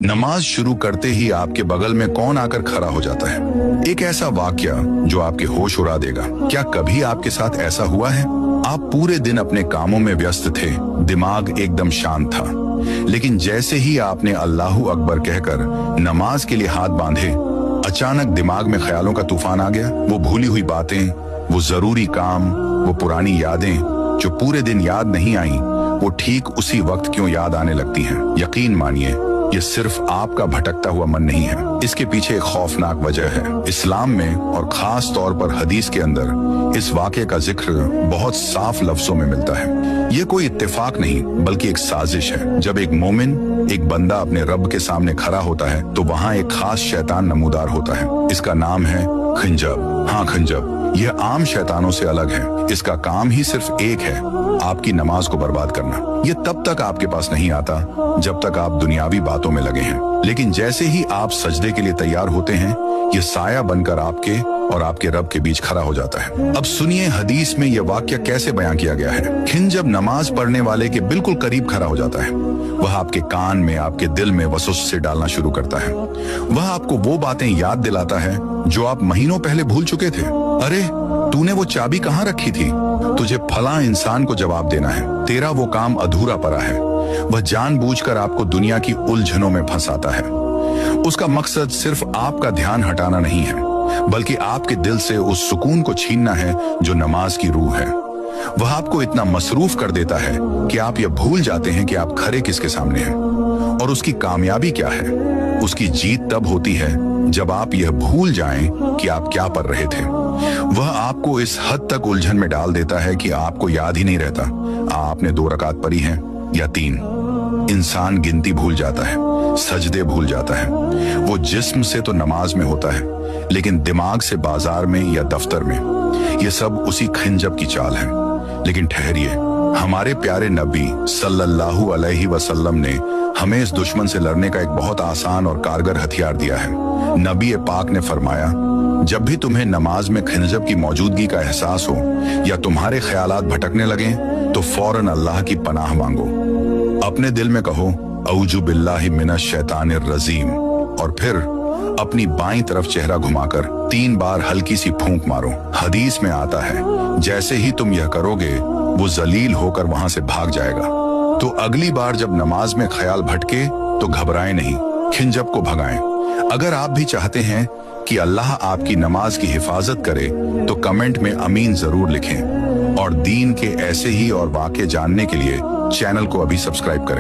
नमाज शुरू करते ही आपके बगल में कौन आकर खड़ा हो जाता है। एक ऐसा वाक्या जो आपके होश उड़ा देगा। क्या कभी आपके साथ ऐसा हुआ है? आप पूरे दिन अपने कामों में व्यस्त थे, दिमाग एकदम शांत था, लेकिन जैसे ही आपने अल्लाहू अकबर कहकर नमाज के लिए हाथ बांधे, अचानक दिमाग में ख्यालों का तूफान आ गया। वो भूली हुई बातें, वो जरूरी काम, वो पुरानी यादें जो पूरे दिन याद नहीं आई, वो ठीक उसी वक्त क्यों याद आने लगती हैं। यकीन मानिए, ये सिर्फ आपका भटकता हुआ मन नहीं है, इसके पीछे एक खौफनाक वजह है। इस्लाम में और खास तौर पर हदीस के अंदर इस वाक़े का जिक्र बहुत साफ लफ्जों में मिलता है। ये कोई इत्तेफाक नहीं बल्कि एक साजिश है। जब एक मोमिन, एक बंदा अपने रब के सामने खड़ा होता है तो वहाँ एक खास शैतान नमूदार होता है। इसका नाम है खंजब। हाँ, खंजब। यह आम शैतानों से अलग है। इसका काम ही सिर्फ एक है, आपकी नमाज को बर्बाद करना। ये तब तक आपके पास नहीं आता जब तक आप दुनियावी बातों में लगे हैं, लेकिन जैसे ही आप सजदे के लिए तैयार होते हैं, ये साया बनकर आपके और आपके रब के बीच खड़ा हो जाता है। अब सुनिए हदीस में यह वाक्य कैसे बयां किया गया है। खिंजब नमाज पढ़ने वाले के बिल्कुल करीब खड़ा हो जाता है। वह आपके कान में, आपके दिल में वसवसे डालना शुरू करता है। वह आपको वो बातें याद दिलाता है जो आप महीनों पहले भूल चुके थे। अरे, तूने वो चाबी कहाँ रखी थी? तुझे फला इंसान को जवाब देना है, तेरा वो काम अधूरा पड़ा है। वह जानबूझकर आपको दुनिया की उलझनों में फंसाता है। उसका मकसद सिर्फ आपका ध्यान हटाना नहीं है, बल्कि आपके दिल से उस सुकून को छीनना है जो नमाज की रूह है। वह आपको इतना मसरूफ कर देता है कि आप यह भूल जाते हैं कि आप खड़े किसके सामने हैं। और उसकी कामयाबी क्या है? उसकी जीत तब होती है जब आप यह भूल जाएं कि आप क्या पढ़ रहे थे। वह आपको इस हद तक उलझन में डाल देता है कि आपको याद ही नहीं रहता आपने 2 रकात पढ़ी हैं या 3। इंसान गिनती भूल जाता है, सजदे भूल जाता है। वो जिस्म से तो नमाज में होता है, लेकिन दिमाग से बाजार में या दफ्तर में। ये सब उसी खंजब की चाल है। लेकिन ठहरिए, हमारे प्यारे नबी सल्लल्लाहु अलैहि वसल्लम ने हमें इस दुश्मन से लड़ने का एक बहुत आसान और कारगर हथियार दिया है। नबी पाक ने फरमाया, जब भी तुम्हें नमाज में खंजब की मौजूदगी का एहसास हो या तुम्हारे ख्यालात भटकने लगे तो फौरन अल्लाह की पनाह मांगो। अपने दिल में कहो, औजु बिल्लाहि मिनश शैतानिर रजीम, और फिर अपनी बाईं तरफ चेहरा घुमाकर 3 बार हल्की सी फूंक मारो। हदीस में आता है, जैसे ही तुम यह करोगे वो जलील होकर वहां से भाग जाएगा। तो अगली बार जब नमाज में ख्याल भटके तो घबराएं नहीं, खिंजब को भगाएं। अगर आप भी चाहते हैं कि अल्लाह आपकी नमाज की हिफाजत करे तो कमेंट में अमीन जरूर लिखें। और दीन के ऐसे ही और वाक़े जानने के लिए चैनल को अभी सब्सक्राइब करें।